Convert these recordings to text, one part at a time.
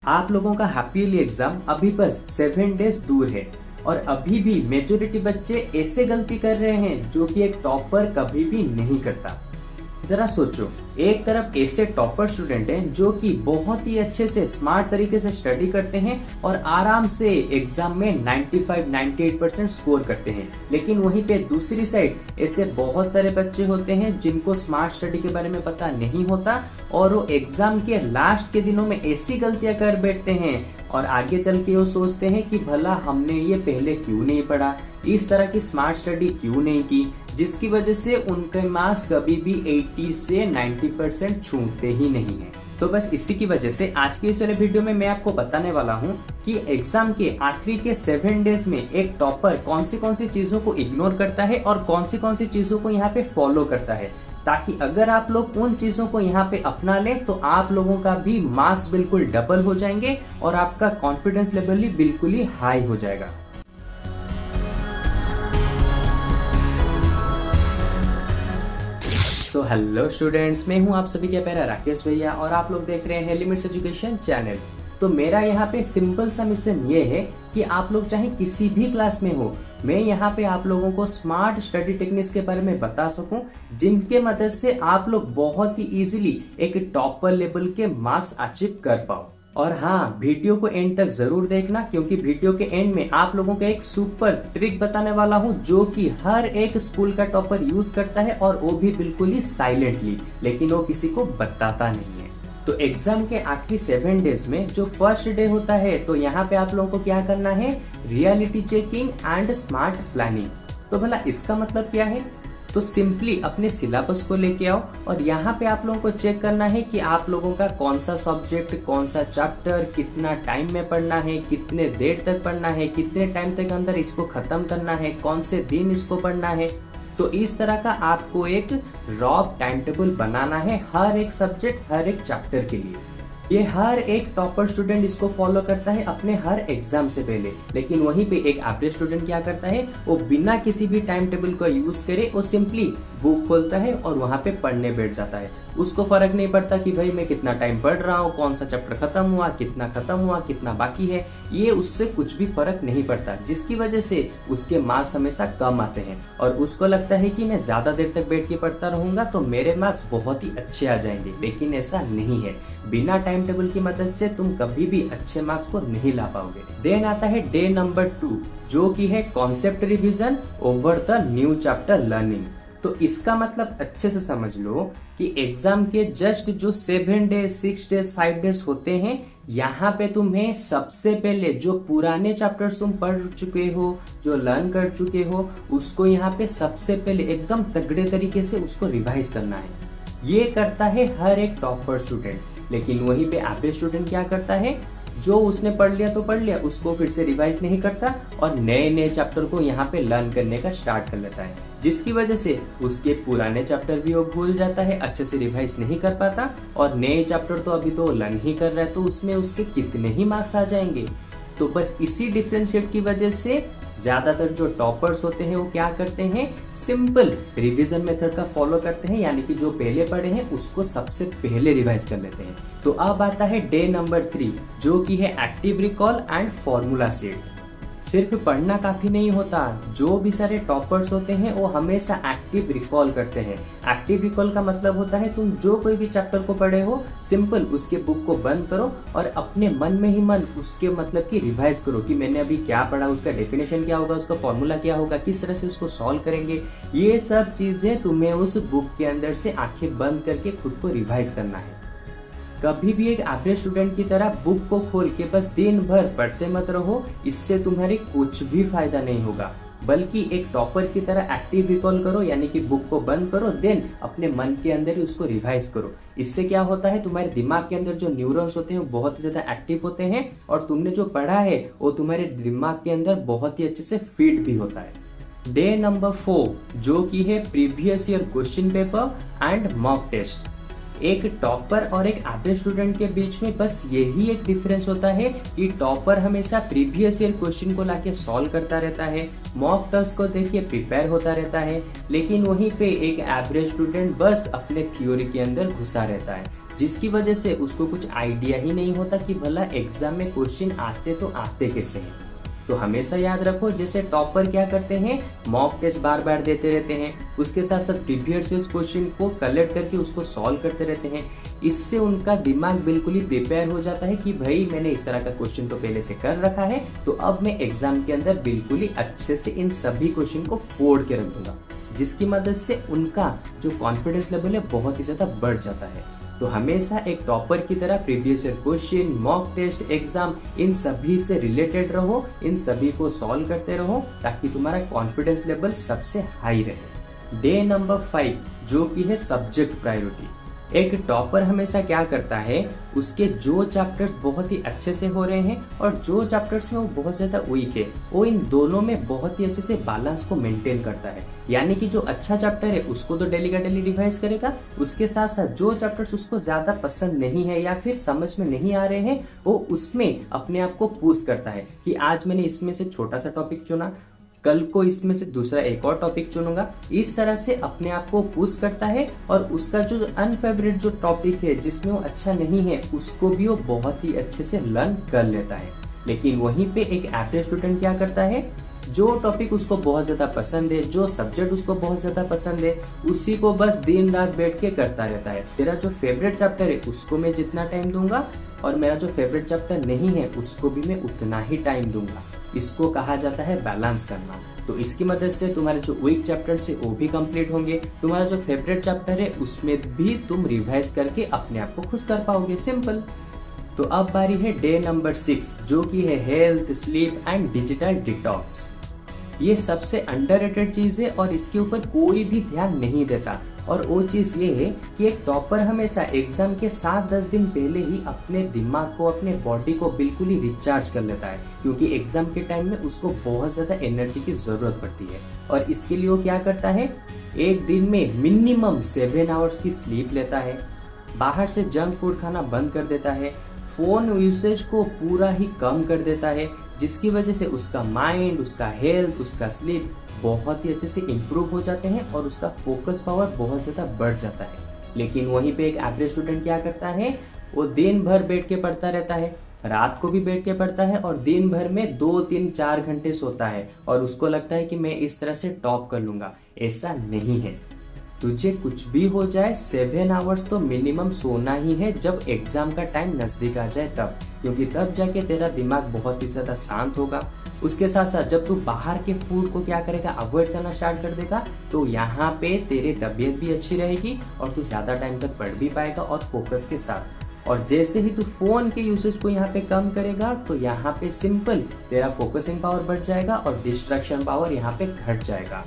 आप लोगों का हाफ ईयरली एग्जाम अभी बस 7 डेज दूर है और अभी भी मेजोरिटी बच्चे ऐसे गलती कर रहे हैं जो कि एक टॉपर कभी भी नहीं करता। जरा सोचो, एक तरफ ऐसे टॉपर स्टूडेंट हैं जो कि बहुत ही अच्छे से स्मार्ट तरीके से स्टडी करते हैं और आराम से एग्जाम में 95-98% स्कोर करते हैं, लेकिन वहीं पे दूसरी साइड ऐसे बहुत सारे बच्चे होते हैं जिनको स्मार्ट स्टडी के बारे में पता नहीं होता और वो एग्जाम के लास्ट के दिनों में ऐसी गलतियां कर बैठते हैं और आगे चल के वो सोचते हैं कि भला हमने ये पहले क्यों नहीं पढ़ा, इस तरह की स्मार्ट स्टडी क्यों नहीं की, जिसकी वजह से उनके मार्क्स कभी भी 80 से 90% छूटते ही नहीं है। तो बस इसी की वजह से आज के इस वाले वीडियो में मैं आपको बताने वाला हूँ कि एग्जाम के आखिरी के 7 डेज में एक टॉपर कौन सी चीजों को इग्नोर करता है और कौन सी चीजों को यहाँ पे फॉलो करता है, ताकि अगर आप लोग उन चीजों को यहाँ पे अपना लें तो आप लोगों का भी मार्क्स बिल्कुल डबल हो जाएंगे और आपका कॉन्फिडेंस लेवल भी बिल्कुल ही हाई हो जाएगा। सो हेलो स्टूडेंट्स, मैं हूं आप सभी के प्यारा राकेश भैया और आप लोग देख रहे हैं लिमिट्स एजुकेशन चैनल। तो मेरा यहाँ पे सिंपल सा मिशन ये है कि आप लोग चाहे किसी भी क्लास में हो, मैं यहाँ पे आप लोगों को स्मार्ट स्टडी टेक्निक्स के बारे में बता सकूं, जिनके मदद से आप लोग बहुत ही इजीली एक टॉपर लेवल के मार्क्स अचीव कर पाओ। और हाँ, वीडियो को एंड तक जरूर देखना, क्योंकि वीडियो के एंड में आप लोगों को एक सुपर ट्रिक बताने वाला हूँ जो कि हर एक स्कूल का टॉपर यूज करता है और वो भी बिल्कुल ही साइलेंटली, लेकिन वो किसी को बताता नहीं है। तो एग्जाम के आखिरी 7 डेज में जो फर्स्ट डे होता है, तो यहाँ पे आप लोगों को क्या करना है, reality checking and smart planning. तो भला इसका मतलब क्या है? तो सिंपली अपने सिलेबस को लेके आओ और यहाँ पे आप लोगों को चेक करना है कि आप लोगों का कौन सा सब्जेक्ट, कौन सा चैप्टर, कितना टाइम में पढ़ना है, कितने देर तक पढ़ना है, कितने टाइम तक अंदर इसको खत्म करना है, कौन से दिन इसको पढ़ना है। तो इस तरह का आपको एक रॉ टाइम टेबल बनाना है हर एक सब्जेक्ट, हर एक चैप्टर के लिए। ये हर एक टॉपर स्टूडेंट इसको फॉलो करता है अपने हर एग्जाम से पहले, लेकिन वहीं पे एक एवरेज स्टूडेंट क्या करता है, वो बिना किसी भी टाइम टेबल को यूज करे वो सिंपली बुक खोलता है और वहां पे पढ़ने बैठ जाता है। उसको फर्क नहीं पड़ता कि भाई मैं कितना टाइम पढ़ रहा हूँ, कौन सा चैप्टर खत्म हुआ, कितना बाकी है, ये उससे कुछ भी फर्क नहीं पड़ता, जिसकी वजह से उसके मार्क्स हमेशा कम आते हैं और उसको लगता है कि मैं ज्यादा देर तक बैठ के पढ़ता रहूंगा तो मेरे मार्क्स बहुत ही अच्छे आ जाएंगे, लेकिन ऐसा नहीं है। बिना टाइम टेबल की मदद से तुम कभी भी अच्छे मार्क्स को नहीं ला पाओगे। देन आता है डे नंबर 2, जो कि है concept revision over the new chapter learning. तो इसका मतलब अच्छे से समझ लो कि एग्जाम के जस्ट जो 7 डेज, 6 डेज, 5 डेज होते हैं, यहाँ पे तुम्हें सबसे पहले जो पुराने चैप्टर्स तुम पढ़ चुके हो, जो लर्न कर चुके हो, उसको यहाँ पे सबसे पहले एकदम तगड़े तरीके से उसको रिवाइज करना है। ये करता है हर एक टॉपर स्टूडेंट, लेकिन वहीं पे एवरेज स्टूडेंट क्या करता है, जो उसने पढ़ लिया तो पढ़ लिया, उसको फिर से रिवाइज नहीं करता और नए चैप्टर को यहाँ पे लर्न करने का स्टार्ट कर लेता है, जिसकी वजह से उसके पुराने चैप्टर भी वो भूल जाता है, अच्छे से रिवाइज नहीं कर पाता और नए चैप्टर तो अभी तो लर्न ही कर रहा है, तो उसमें उसके कितने ही मार्क्स आ जाएंगे। तो बस इसी डिफरेंशिएट की वजह से ज्यादातर जो टॉपर्स होते हैं वो क्या करते हैं, सिंपल रिवीजन मेथड का फॉलो करते हैं, यानी कि जो पहले पढ़े हैं उसको सबसे पहले रिवाइज कर लेते हैं। तो अब आता है डे नंबर 3, जो कि है active recall and formula set. सिर्फ पढ़ना काफी नहीं होता, जो भी सारे टॉपर्स होते हैं वो हमेशा एक्टिव रिकॉल करते हैं। एक्टिव रिकॉल का मतलब होता है तुम जो कोई भी चैप्टर को पढ़े हो, सिंपल उसके बुक को बंद करो और अपने मन में ही मन उसके मतलब की रिवाइज करो कि मैंने अभी क्या पढ़ा, उसका डेफिनेशन क्या होगा, उसका फॉर्मूला क्या होगा, किस तरह से उसको सॉल्व करेंगे। ये सब चीजें तुम्हें उस बुक के अंदर से आंखें बंद करके खुद को रिवाइज करना है। कभी भी एक एवरेज स्टूडेंट की तरह बुक को खोल के बस दिन भर पढ़ते मत रहो, इससे तुम्हारी कुछ भी फायदा नहीं होगा, बल्कि एक टॉपर की तरह एक्टिव रिकॉल करो, यानी कि बुक को बंद करो, देन अपने मन के अंदर ही उसको रिवाइज करो। इससे क्या होता है, तुम्हारे दिमाग के अंदर जो न्यूरॉन्स होते हैं वो बहुत ही ज्यादा एक्टिव होते हैं और तुमने जो पढ़ा है वो तुम्हारे दिमाग के अंदर बहुत ही अच्छे से फीड भी होता है। डे नंबर 4, जो की है previous year question paper and mock test. एक टॉपर और एक एवरेज स्टूडेंट के बीच में बस यही एक डिफरेंस होता है कि टॉपर हमेशा प्रीवियस ईयर क्वेश्चन को लाके सॉल्व करता रहता है, मॉक टेस्ट को देख के प्रिपेयर होता रहता है, लेकिन वहीं पे एक एवरेज स्टूडेंट बस अपने थ्योरी के अंदर घुसा रहता है। जिसकी वजह से उसको कुछ आइडिया ही नहीं होता कि भला एग्जाम में क्वेश्चन आते तो आते कैसे हैं। तो हमेशा याद रखो, जैसे टॉपर क्या करते हैं, मॉक टेस्ट बार बार देते रहते हैं, उसके साथ साथ प्रीवियस ईयर क्वेश्चन को कलेक्ट करके उसको सॉल्व करते रहते हैं। इससे उनका दिमाग बिल्कुल ही प्रिपेयर हो जाता है कि भाई मैंने इस तरह का क्वेश्चन तो पहले से कर रखा है, तो अब मैं एग्जाम के अंदर बिल्कुल ही अच्छे से इन सभी क्वेश्चन को फोड़ के रख दूंगा, जिसकी मदद से उनका जो कॉन्फिडेंस लेवल है बहुत ही ज्यादा बढ़ जाता है। तो हमेशा एक टॉपर की तरह previous year question, mock test, exam, इन सभी से रिलेटेड रहो, इन सभी को सॉल्व करते रहो ताकि तुम्हारा कॉन्फिडेंस लेवल सबसे हाई रहे। डे नंबर 5 जो कि है सब्जेक्ट प्रायोरिटी। एक टॉपर हमेशा क्या करता है, उसके जो चैप्टर्स बहुत ही अच्छे से हो रहे हैं और जो चैप्टर्स में वो बहुत ज्यादा वीक है, वो इन दोनों में बहुत ही अच्छे से बैलेंस को मेंटेन करता है। यानी कि जो अच्छा चैप्टर है उसको तो डेली का डेली रिवाइज करेगा, उसके साथ साथ जो चैप्टर्स उसको ज्यादा पसंद नहीं है या फिर समझ में नहीं आ रहे हैं, वो उसमें अपने आप को पुश करता है कि आज मैंने इसमें से छोटा सा टॉपिक चुना, कल को इसमें से दूसरा एक और टॉपिक चुनूंगा। इस तरह से अपने आप को पुश करता है और उसका जो अनफेवरेट जो टॉपिक है जिसमें वो अच्छा नहीं है उसको भी वो बहुत ही अच्छे से लर्न कर लेता है। लेकिन वहीं पे एक एवरेज स्टूडेंट क्या करता है, जो टॉपिक उसको बहुत ज्यादा पसंद है, जो सब्जेक्ट उसको बहुत ज्यादा पसंद है, उसी को बस दिन रात बैठ के करता रहता है। मेरा जो फेवरेट चैप्टर है उसको मैं जितना टाइम दूंगा और मेरा जो फेवरेट चैप्टर नहीं है उसको भी मैं उतना ही टाइम दूंगा। इसको कहा जाता है बैलेंस करना। तो इसकी मदद से तुम्हारे जो वीक चैप्टर है वो भी कंप्लीट होंगे, तुम्हारा जो फेवरेट चैप्टर है उसमें भी तुम रिवाइज करके अपने आप को खुश कर पाओगे। सिंपल। तो अब बारी है डे नंबर 6 जो कि है health, sleep and digital detox. ये सबसे अंडररेटेड चीज है और इसके ऊपर कोई भी ध्यान नहीं देता। और वो चीज ये है कि एक टॉपर हमेशा एग्जाम के 7-10 दिन पहले ही अपने दिमाग को, अपने बॉडी को बिल्कुल ही रिचार्ज कर लेता है, क्योंकि एग्जाम के टाइम में उसको बहुत ज्यादा एनर्जी की जरूरत पड़ती है। और इसके लिए वो क्या करता है, एक दिन में मिनिमम 7 आवर्स की स्लीप लेता है, बाहर से जंक फूड खाना बंद कर देता है, फोन यूसेज को पूरा ही कम कर देता है, जिसकी वजह से उसका माइंड, उसका हेल्थ, उसका स्लीप बहुत ही अच्छे से इम्प्रूव हो जाते हैं और उसका फोकस पावर बहुत ज्यादा बढ़ जाता है। लेकिन वहीं पे एक एवरेज स्टूडेंट क्या करता है, वो दिन भर बैठ के पढ़ता रहता है, रात को भी बैठ के पढ़ता है और दिन भर में 2, 3, 4 घंटे सोता है और उसको लगता है कि मैं इस तरह से टॉप कर लूंगा। ऐसा नहीं है। तुझे कुछ भी हो जाए 7 आवर्स तो मिनिमम सोना ही है जब एग्जाम का टाइम नजदीक आ जाए तब, क्योंकि तब जाके तेरा दिमाग बहुत ही ज्यादा शांत होगा। उसके साथ साथ जब तू बाहर के फूड को क्या करेगा, अवॉइड करना स्टार्ट कर देगा, तो यहाँ पे तेरी तबीयत भी अच्छी रहेगी और तू ज्यादा टाइम तक पढ़ भी पाएगा और फोकस के साथ। और जैसे ही तू फोन के यूसेज को यहाँ पे कम करेगा तो यहाँ पे सिंपल तेरा फोकसिंग पावर बढ़ जाएगा और डिस्ट्रैक्शन पावर यहाँ पे घट जाएगा।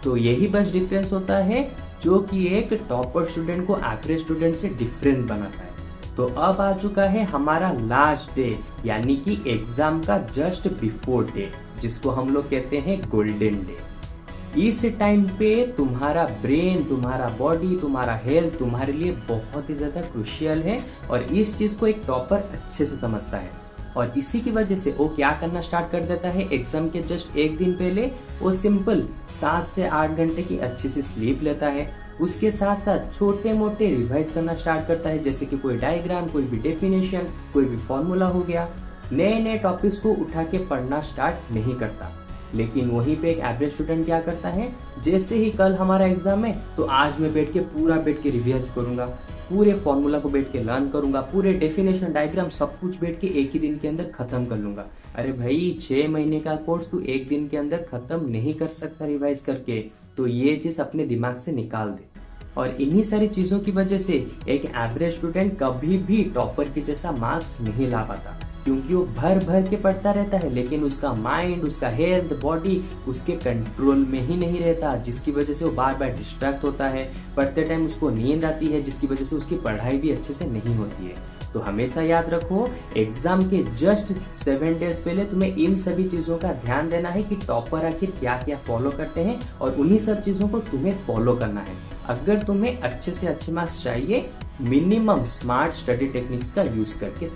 तो यही बस डिफरेंस होता है जो कि एक टॉपर स्टूडेंट को एवरेज स्टूडेंट से डिफरेंट बनाता है। तो अब आ चुका है हमारा लास्ट डे, यानी कि एग्जाम का जस्ट बिफोर डे, जिसको हम लोग कहते हैं गोल्डन डे। इस टाइम पे तुम्हारा ब्रेन, तुम्हारा बॉडी, तुम्हारा हेल्थ तुम्हारे लिए बहुत ही ज्यादा क्रूशियल है और इस चीज को एक टॉपर अच्छे से समझता है। और इसी की वजह से वो क्या करना स्टार्ट कर देता है, एग्जाम के जस्ट एक दिन पहले वो सिंपल 7 से 8 घंटे की अच्छी सी स्लीप लेता है। उसके साथ साथ छोटे मोटे रिवाइज करना स्टार्ट करता है, जैसे कि कोई डायग्राम, कोई भी डेफिनेशन, कोई भी फॉर्मूला हो गया। नए नए टॉपिक्स को उठा के पढ़ना स्टार्ट नहीं करता। लेकिन वहीं पे एक एवरेज स्टूडेंट क्या करता है, जैसे ही कल हमारा एग्जाम है तो आज मैं बैठ के रिवाइज करूंगा, पूरे फॉर्मूला को बैठ के लर्न करूंगा, पूरे डेफिनेशन, डायग्राम सब कुछ बैठ के एक ही दिन के अंदर खत्म कर लूंगा। अरे भाई 6 महीने का कोर्स तू एक दिन के अंदर खत्म नहीं कर सकता रिवाइज करके, तो ये चीज अपने दिमाग से निकाल दे। और इन्हीं सारी चीजों की वजह से एक एवरेज स्टूडेंट कभी भी टॉपर के जैसा मार्क्स नहीं ला पाता, क्योंकि वो भर भर के पढ़ता रहता है लेकिन उसका माइंड, उसका हेल्थ, बॉडी उसके कंट्रोल में ही नहीं रहता, जिसकी वजह से वो बार बार डिस्ट्रैक्ट होता है। पढ़ते टाइम उसको नींद आती है, जिसकी वजह से उसकी पढ़ाई भी अच्छे से नहीं होती है। तो हमेशा याद रखो, एग्जाम के जस्ट 7 डेज पहले तुम्हें इन सभी चीजों का ध्यान देना है कि टॉपर आखिर क्या क्या फॉलो करते हैं और उन्हीं सब चीजों को तुम्हें फॉलो करना है अगर तुम्हें अच्छे से अच्छे मार्क्स चाहिए, मिनिमम स्मार्ट स्टडी टेक्निक्स का यूज करके।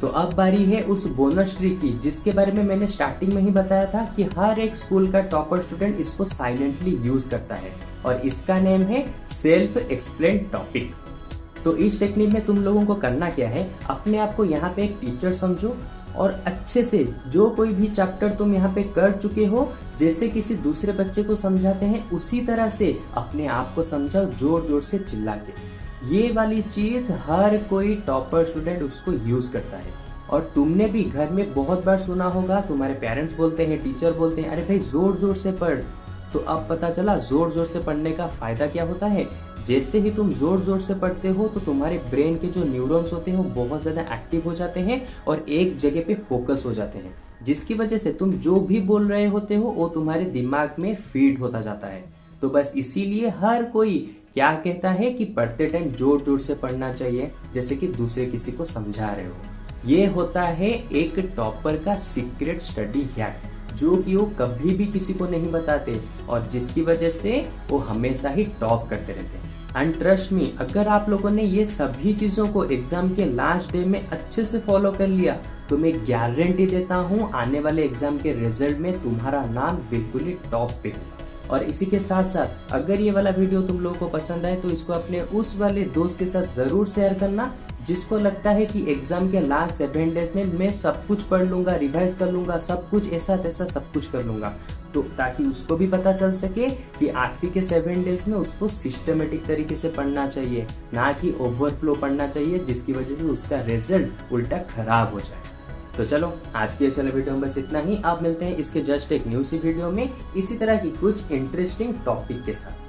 तो अब बारी है उस बोनस ट्री की, जिसके बारे में मैंने स्टार्टिंग में ही बताया था कि हर एक स्कूल का टॉपर स्टूडेंट इसको साइलेंटली यूज करता है और इसका नेम है सेल्फ एक्सप्लेन टॉपिक। तो इस टेक्निक में तुम लोगों को करना क्या है, अपने आप को यहाँ पे एक टीचर समझो और अच्छे से जो कोई भी चैप्टर तुम यहाँ पे कर चुके हो, जैसे किसी दूसरे बच्चे को समझाते हैं उसी तरह से अपने आप को समझाओ, जोर जोर से चिल्ला के। ये वाली चीज हर कोई टॉपर स्टूडेंट उसको यूज करता है। और तुमने भी घर में बहुत बार सुना होगा, तुम्हारे पेरेंट्स बोलते हैं, टीचर बोलते हैं, अरे भाई जोर जोर से पढ़। तो अब पता चला जोर जोर से पढ़ने का फायदा क्या होता है। जैसे ही तुम जोर जोर से पढ़ते हो तो तुम्हारे ब्रेन के जो न्यूरॉन्स होते हैं वो बहुत ज्यादा एक्टिव हो जाते हैं और एक जगह पे फोकस हो जाते हैं, जिसकी वजह से तुम जो भी बोल रहे होते हो वो तुम्हारे दिमाग में फीड होता जाता है। तो बस इसीलिए हर कोई क्या कहता है कि पढ़ते टाइम जोर जोर से पढ़ना चाहिए, जैसे कि दूसरे किसी को समझा रहे हो। ये होता है एक टॉपर का सीक्रेट स्टडी हैक, जो कि वो कभी भी किसी को नहीं बताते और जिसकी वजह से वो हमेशा ही टॉप करते रहते हैं। एंड ट्रस्ट मी, अगर आप लोगों ने ये सभी चीजों को एग्जाम के लास्ट डे में अच्छे से फॉलो कर लिया तो मैं गारंटी देता हूँ आने वाले एग्जाम के रिजल्ट में तुम्हारा नाम बिल्कुल ही टॉप पे होगा। और इसी के साथ साथ अगर ये वाला वीडियो तुम लोगों को पसंद आए तो इसको अपने उस वाले दोस्त के साथ जरूर शेयर करना जिसको लगता है कि एग्जाम के लास्ट 7 डेज में मैं सब कुछ पढ़ लूंगा, रिवाइज कर लूंगा, सब कुछ ऐसा तैसा सब कुछ कर लूंगा, तो ताकि उसको भी पता चल सके कि आखिरी के 7 डेज में उसको सिस्टमेटिक तरीके से पढ़ना चाहिए, ना कि ओवरफ्लो पढ़ना चाहिए, जिसकी वजह से उसका रिजल्ट उल्टा खराब हो जाए। तो चलो आज के इस वाले वीडियो में बस इतना ही। आप मिलते हैं इसके जस्ट एक न्यू सी वीडियो में इसी तरह की कुछ इंटरेस्टिंग टॉपिक के साथ।